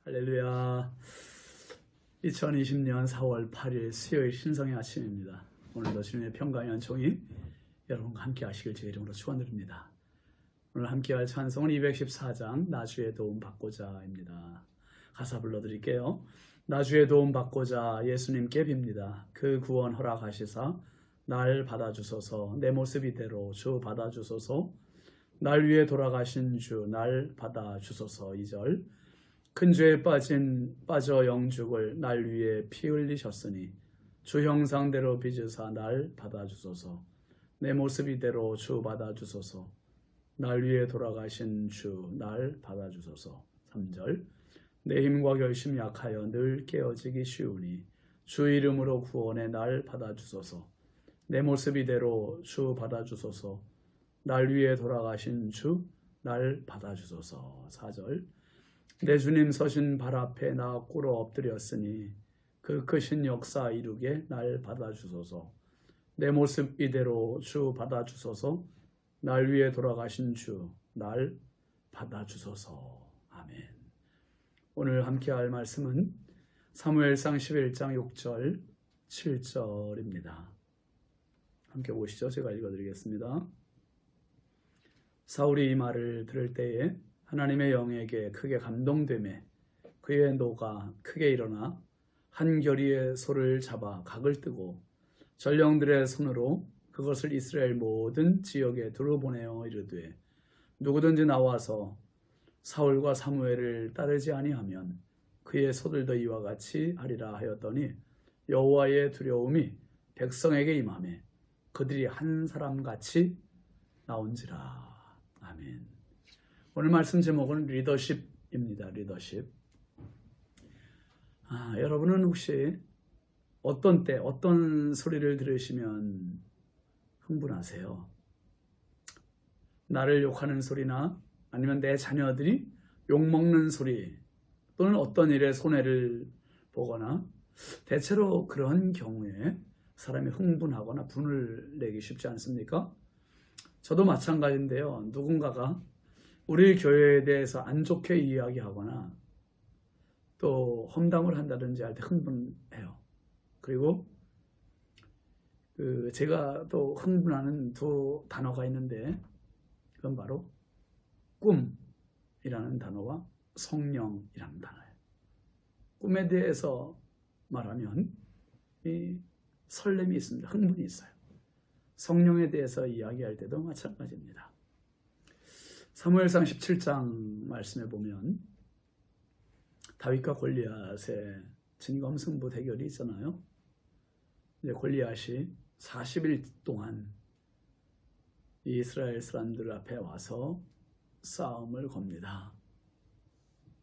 할렐루야. 2020년 4월 8일 수요일 신성의 아침입니다. 오늘도 주님의 평강의 은총이 여러분과 함께 하시길 주의 이름으로 축원드립니다. 오늘 함께 할 찬송은 214장 나 주의 도움 받고자입니다. 가사 불러드릴게요. 나 주의 도움 받고자 예수님께 빕니다. 그 구원 허락하시사 날 받아주소서. 내 모습 이대로 주 받아주소서. 날 위해 돌아가신 주 날 받아주소서. 2절 큰 죄에 빠져 영죽을 날 위해 피 흘리셨으니 주 형상대로 빚으사 날 받아주소서. 내 모습 이대로 주 받아주소서. 날 위해 돌아가신 주 날 받아주소서. 3절 내 힘과 결심이 약하여 늘 깨어지기 쉬우니 주 이름으로 구원의 날 받아주소서. 내 모습 이대로 주 받아주소서. 날 위해 돌아가신 주 날 받아주소서. 4절 내 주님 서신 발 앞에 나 꿇어 엎드렸으니 그 크신 역사 이루게 날 받아주소서. 내 모습 이대로 주 받아주소서. 날 위해 돌아가신 주 날 받아주소서. 아멘. 오늘 함께할 말씀은 사무엘상 11장 6절 7절입니다. 함께 보시죠. 제가 읽어드리겠습니다. 사울이 이 말을 들을 때에 하나님의 영에게 크게 감동되매 그의 노가 크게 일어나 한 겨리의 소를 잡아 각을 뜨고 전령들의 손으로 그것을 이스라엘 모든 지역에 두루 보내어 이르되 누구든지 나와서 사울과 사무엘을 따르지 아니하면 그의 소들도 이와 같이 하리라 하였더니 여호와의 두려움이 백성에게 임하매 그들이 한 사람같이 나온지라. 아멘. 오늘 말씀 제목은 리더십입니다. 리더십. 여러분은 혹시 어떤 때 어떤 소리를 들으시면 흥분하세요? 나를 욕하는 소리나 아니면 내 자녀들이 욕먹는 소리 또는 어떤 일에 손해를 보거나 대체로 그런 경우에 사람이 흥분하거나 분을 내기 쉽지 않습니까? 저도 마찬가지인데요. 누군가가 우리 교회에 대해서 안 좋게 이야기하거나 또 험담을 한다든지 할 때 흥분해요. 그리고 제가 또 흥분하는 두 단어가 있는데 그건 바로 꿈이라는 단어와 성령이라는 단어예요. 꿈에 대해서 말하면 이 설렘이 있습니다. 흥분이 있어요. 성령에 대해서 이야기할 때도 마찬가지입니다. 사무엘상 17장 말씀에 보면 다윗과 골리앗의 진검승부 대결이 있잖아요. 이제 골리앗이 40일 동안 이스라엘 사람들 앞에 와서 싸움을 겁니다.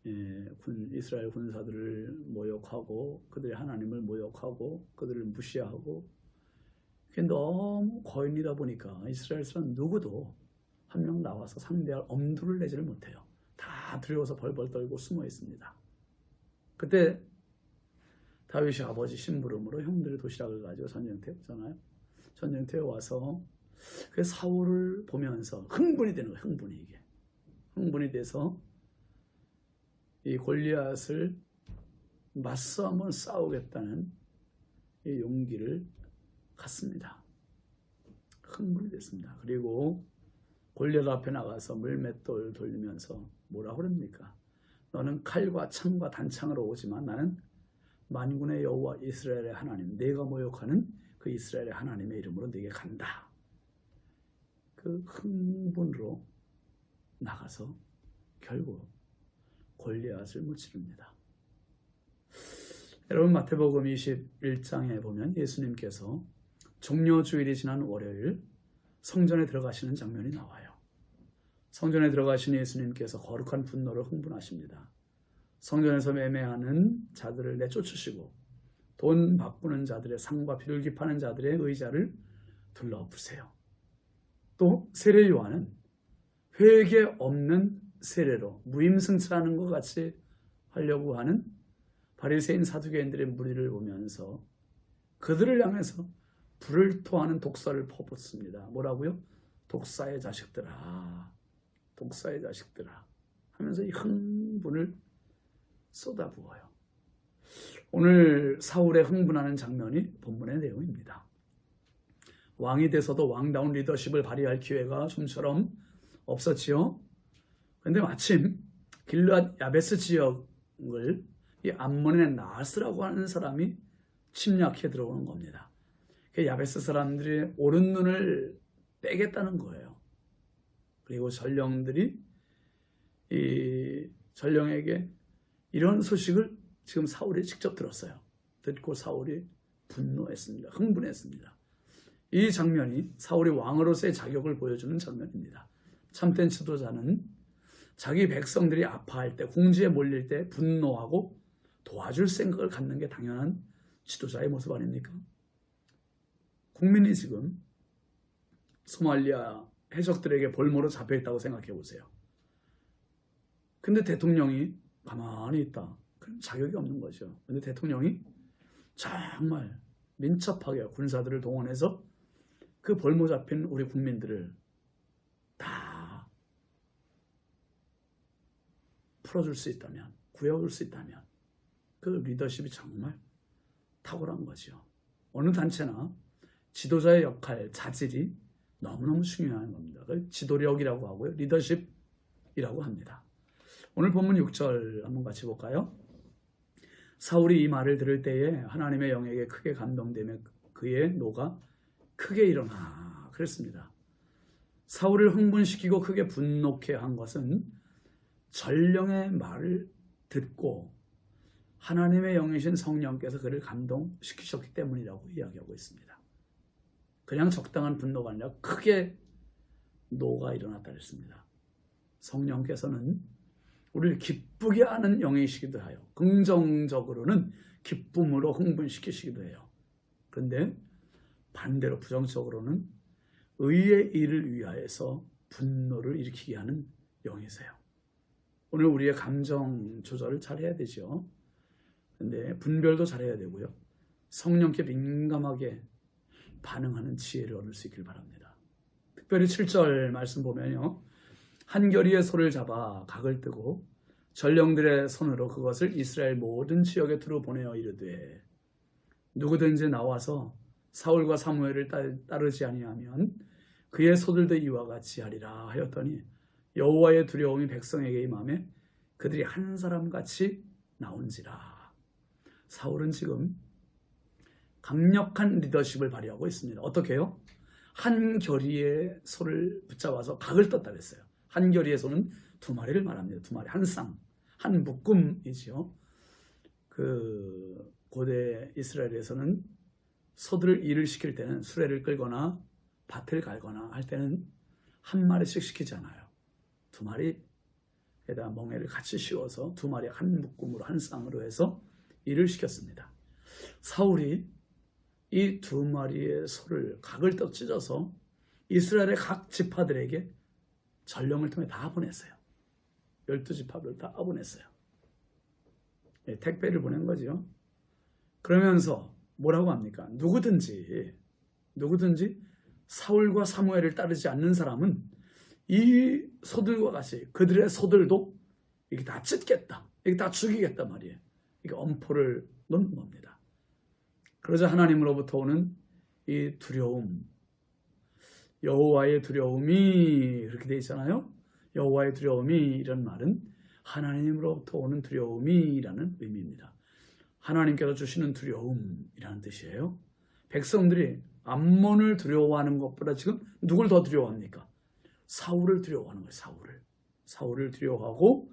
이스라엘 군사들을 모욕하고 그들의 하나님을 모욕하고 그들을 무시하고 그게 너무 거인이다 보니까 이스라엘 사람 누구도 한 명 나와서 상대할 엄두를 내지를 못해요. 다 두려워서 벌벌 떨고 숨어 있습니다. 그때 다윗이 아버지 심부름으로 형들의 도시락을 가지고 전쟁터에 오잖아요. 전쟁터에 와서 그 사울을 보면서 흥분이 되는 거예요. 흥분이 돼서 이 골리앗을 맞서 한번 싸우겠다는 이 용기를 갖습니다. 흥분이 됐습니다. 그리고 골리앗 앞에 나가서 물맷돌 돌리면서 뭐라고 그럽니까? 너는 칼과 창과 단창으로 오지만 나는 만군의 여호와 이스라엘의 하나님, 내가 모욕하는 그 이스라엘의 하나님의 이름으로 네게 간다. 그 흥분으로 나가서 결국 골리앗을 무찌릅니다. 여러분 마태복음 21장에 보면 예수님께서 종려주일이 지난 월요일 성전에 들어가시는 장면이 나와요. 성전에 들어가신 예수님께서 거룩한 분노로 흥분하십니다. 성전에서 매매하는 자들을 내쫓으시고 돈 바꾸는 자들의 상과 비둘기 파는 자들의 의자를 둘러엎으세요. 또 세례 요한은 회개 없는 세례로 무임승차하는 것 같이 하려고 하는 바리새인 사두개인들의 무리를 보면서 그들을 향해서 불을 토하는 독사를 퍼붓습니다. 뭐라고요? 독사의 자식들아, 독사의 자식들아 하면서 이 흥분을 쏟아부어요. 오늘 사울의 흥분하는 장면이 본문의 내용입니다. 왕이 돼서도 왕다운 리더십을 발휘할 기회가 좀처럼 없었지요. 그런데 마침 길르앗 야베스 지역을 이 암몬의 나스라고 하는 사람이 침략해 들어오는 겁니다. 야베스 사람들이 오른 눈을 빼겠다는 거예요. 그리고 전령들이 이 전령에게 이런 소식을 지금 사울이 직접 들었어요. 듣고 사울이 분노했습니다. 흥분했습니다. 이 장면이 사울이 왕으로서의 자격을 보여주는 장면입니다. 참된 지도자는 자기 백성들이 아파할 때, 궁지에 몰릴 때 분노하고 도와줄 생각을 갖는 게 당연한 지도자의 모습 아닙니까? 국민이 지금 소말리아 해적들에게 볼모로 잡혀있다고 생각해 보세요. 근데 대통령이 가만히 있다. 그럼 자격이 없는 거죠. 근데 대통령이 정말 민첩하게 군사들을 동원해서 그 볼모 잡힌 우리 국민들을 다 풀어줄 수 있다면, 구해줄 수 있다면 그 리더십이 정말 탁월한 거죠. 어느 단체나 지도자의 역할, 자질이 너무너무 중요한 겁니다. 그걸 지도력이라고 하고요. 리더십이라고 합니다. 오늘 본문 6절 한번 같이 볼까요? 사울이 이 말을 들을 때에 하나님의 영에게 크게 감동되며 그의 노가 크게 일어나 그랬습니다. 사울을 흥분시키고 크게 분노케 한 것은 전령의 말을 듣고 하나님의 영이신 성령께서 그를 감동시키셨기 때문이라고 이야기하고 있습니다. 그냥 적당한 분노가 아니라 크게 노가 일어났다 그랬습니다. 성령께서는 우리를 기쁘게 하는 영이시기도 해요. 긍정적으로는 기쁨으로 흥분시키시기도 해요. 그런데 반대로 부정적으로는 의의 일을 위하여서 분노를 일으키게 하는 영이세요. 오늘 우리의 감정 조절을 잘해야 되죠. 그런데 분별도 잘해야 되고요. 성령께 민감하게 반응하는 지혜를 얻을 수 있길 바랍니다. 특별히 7절 말씀 보면요. 한 결의의 소를 잡아 각을 뜨고 전령들의 손으로 그것을 이스라엘 모든 지역에 두루 보내어 이르되 누구든지 나와서 사울과 사무엘을 따르지 아니하면 그의 소들도 이와 같이 하리라 하였더니 여호와의 두려움이 백성에게 임하매 그들이 한 사람같이 나온지라. 사울은 지금 강력한 리더십을 발휘하고 있습니다. 어떻게 해요? 한 결의의 소를 붙잡아서 각을 떴다 그랬어요. 한 결의의 소는 두 마리를 말합니다. 두 마리, 한 쌍, 한 묶음이죠. 그 고대 이스라엘에서는 소들을 일을 시킬 때는 수레를 끌거나 밭을 갈거나 할 때는 한 마리씩 시키지 않아요. 두 마리에다 멍에를 같이 씌워서 두 마리 한 묶음으로 한 쌍으로 해서 일을 시켰습니다. 사울이 이 두 마리의 소를 각을 떠 찢어서 이스라엘의 각 지파들에게 전령을 통해 다 보냈어요. 12지파를 다 보냈어요. 택배를 보낸 거죠. 그러면서 뭐라고 합니까? 누구든지 사울과 사무엘을 따르지 않는 사람은 이 소들과 같이 그들의 소들도 이게 다 찢겠다. 이게 다 죽이겠단 말이에요. 이게 엄포를 놓는 겁니다. 그러자 하나님으로부터 오는 이 두려움, 여호와의 두려움이 그렇게 돼 있잖아요. 여호와의 두려움이 이런 말은 하나님으로부터 오는 두려움이라는 의미입니다. 하나님께서 주시는 두려움이라는 뜻이에요. 백성들이 암몬을 두려워하는 것보다 지금 누굴 더 두려워합니까? 사울을 두려워하는 거예요. 사울을 두려워하고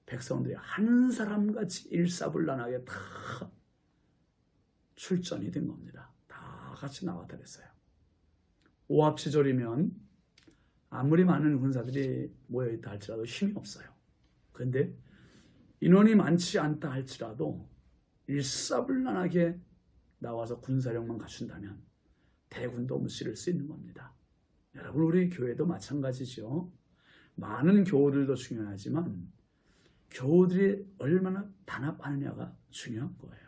백성들이 한 사람같이 일사불란하게 다 출전이 된 겁니다. 다 같이 나왔다 그랬어요. 오합지졸이면 아무리 많은 군사들이 모여있다 할지라도 힘이 없어요. 그런데 인원이 많지 않다 할지라도 일사불란하게 나와서 군사력만 갖춘다면 대군도 무시를 수 있는 겁니다. 여러분, 우리 교회도 마찬가지죠. 많은 교우들도 중요하지만 교우들이 얼마나 단합하느냐가 중요한 거예요.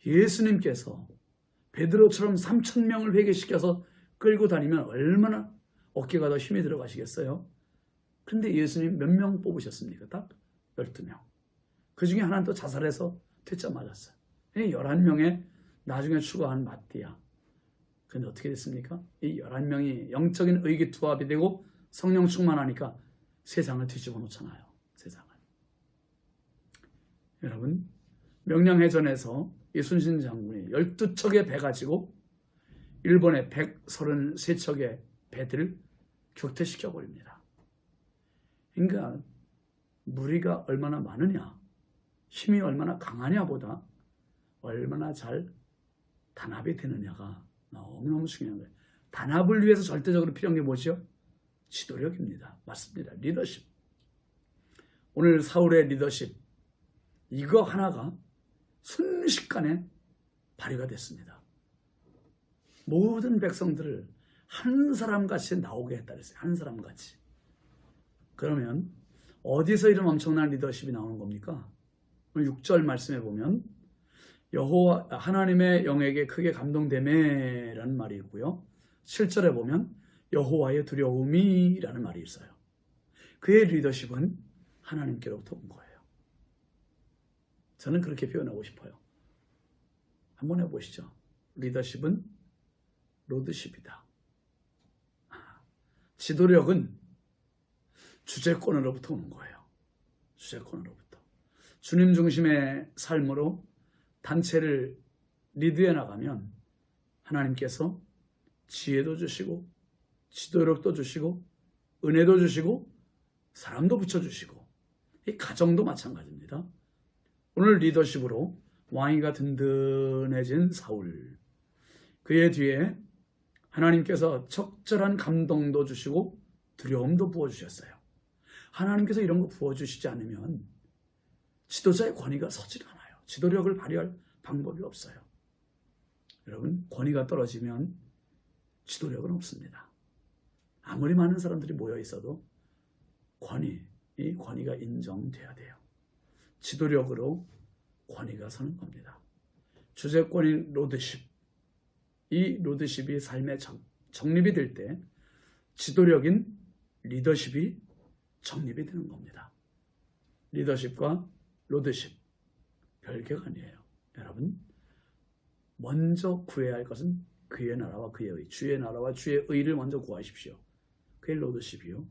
예수님께서 베드로처럼 3,000명을 회개시켜서 끌고 다니면 얼마나 어깨가 더 힘이 들어가시겠어요? 근데 예수님 몇 명 뽑으셨습니까? 딱 12명. 그 중에 하나는 또 자살해서 퇴짜 맞았어요. 11명에 나중에 추가한 마띠아. 근데 어떻게 됐습니까? 이 11명이 영적인 의기투합이 되고 성령 충만하니까 세상을 뒤집어 놓잖아요. 세상을. 여러분, 명량해전에서 이순신 장군이 12척의 배 가지고 일본의 133척의 배들을 격퇴시켜버립니다. 그러니까 무리가 얼마나 많으냐, 힘이 얼마나 강하냐보다 얼마나 잘 단합이 되느냐가 너무너무 중요한 거예요. 단합을 위해서 절대적으로 필요한 게 뭐죠? 지도력입니다. 맞습니다. 리더십. 오늘 사울의 리더십, 이거 하나가 순식간에 발휘가 됐습니다. 모든 백성들을 한 사람같이 나오게 했다 그랬어요. 한 사람같이. 그러면 어디서 이런 엄청난 리더십이 나오는 겁니까? 6절 말씀에 보면 여호와 하나님의 영에게 크게 감동되매라는 말이 있고요. 7절에 보면 여호와의 두려움이라는 말이 있어요. 그의 리더십은 하나님께로부터 온 거예요. 저는 그렇게 표현하고 싶어요. 한번 해보시죠. 리더십은 로드십이다. 지도력은 주재권으로부터 오는 거예요. 주재권으로부터. 주님 중심의 삶으로 단체를 리드해 나가면 하나님께서 지혜도 주시고 지도력도 주시고 은혜도 주시고 사람도 붙여주시고 이 가정도 마찬가지입니다. 오늘 리더십으로 왕위가 든든해진 사울, 그의 뒤에 하나님께서 적절한 감동도 주시고 두려움도 부어주셨어요. 하나님께서 이런 거 부어주시지 않으면 지도자의 권위가 서질 않아요. 지도력을 발휘할 방법이 없어요. 여러분, 권위가 떨어지면 지도력은 없습니다. 아무리 많은 사람들이 모여 있어도 이 권위가 인정돼야 돼요. 지도력으로 권위가 서는 겁니다. 주재권인 로드십, 이 로드십이 삶에 정립이 될 때 지도력인 리더십이 정립이 되는 겁니다. 리더십과 로드십 별개가 아니에요. 여러분, 먼저 구해야 할 것은 그의 나라와 그의 의, 주의 나라와 주의 의를 먼저 구하십시오. 그의 로드십이요.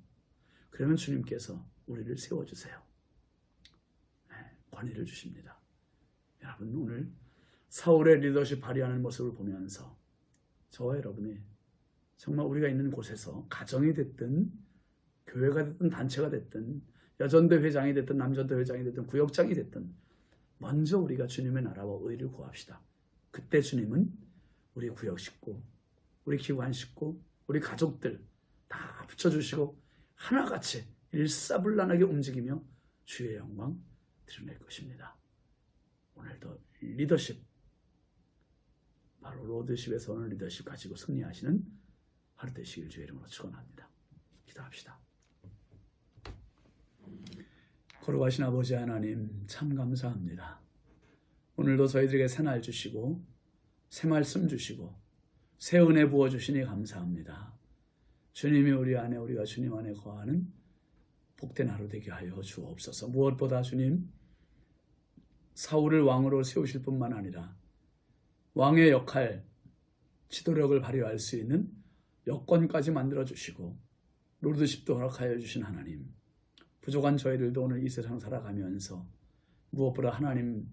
그러면 주님께서 우리를 세워주세요. 권위를 주십니다. 여러분, 오늘 사울의 리더십 발휘하는 모습을 보면서 저와 여러분이 정말 우리가 있는 곳에서 가정이 됐든 교회가 됐든 단체가 됐든 여전대 회장이 됐든 남전대 회장이 됐든 구역장이 됐든 먼저 우리가 주님의 나라와 의를 구합시다. 그때 주님은 우리 구역 식구, 우리 기관 식구, 우리 가족들 다 붙여주시고 하나같이 일사불란하게 움직이며 주의 영광 드러낼 것입니다. 오늘도 리더십, 바로 로드십에서 오는 리더십 가지고 승리하시는 하루 되시길 주의 이름으로 축원합니다. 기도합시다. 거룩하신 아버지 하나님, 참 감사합니다. 오늘도 저희들에게 새날 주시고 새 말씀 주시고 새 은혜 부어주시니 감사합니다. 주님이 우리 안에, 우리가 주님 안에 거하는 복된 하루 되게 하여 주옵소서. 무엇보다 주님, 사울을 왕으로 세우실 뿐만 아니라 왕의 역할, 지도력을 발휘할 수 있는 여건까지 만들어주시고 로드십도 허락하여 주신 하나님, 부족한 저희들도 오늘 이 세상 살아가면서 무엇보다 하나님,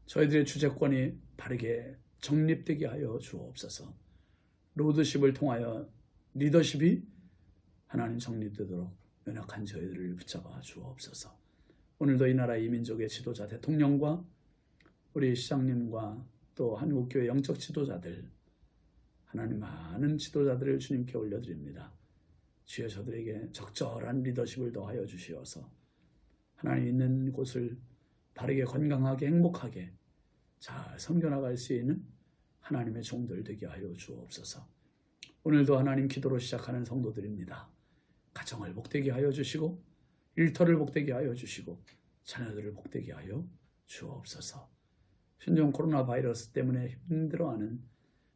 저희들의 주재권이 바르게 정립되게 하여 주옵소서. 로드십을 통하여 리더십이 하나님 정립되도록 연약한 저희들을 붙잡아 주옵소서. 오늘도 이 나라 이 민족의 지도자 대통령과 우리 시장님과 또 한국교회 영적 지도자들, 하나님 많은 지도자들을 주님께 올려드립니다. 주여 저들에게 적절한 리더십을 더하여 주시어서 하나님 있는 곳을 바르게 건강하게 행복하게 잘 섬겨나갈 수 있는 하나님의 종들 되게 하여 주옵소서. 오늘도 하나님 기도로 시작하는 성도들입니다. 가정을 복되게 하여 주시고 일터를 복되게 하여 주시고 자녀들을 복되게 하여 주옵소서. 신종 코로나 바이러스 때문에 힘들어하는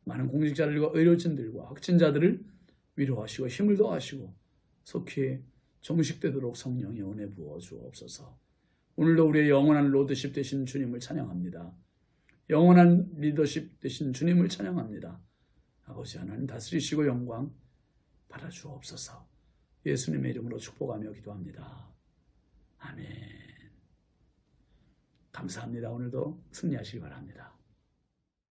많은 공직자들과 의료진들과 확진자들을 위로하시고 힘을 더하시고 속히 종식되도록 성령의 은혜 부어 주옵소서. 오늘도 우리의 영원한 로드십 되신 주님을 찬양합니다. 영원한 리더십 되신 주님을 찬양합니다. 아버지 하나님 다스리시고 영광 받아주옵소서. 예수님의 이름으로 축복하며 기도합니다. 아멘. 감사합니다. 오늘도 승리하시기 바랍니다.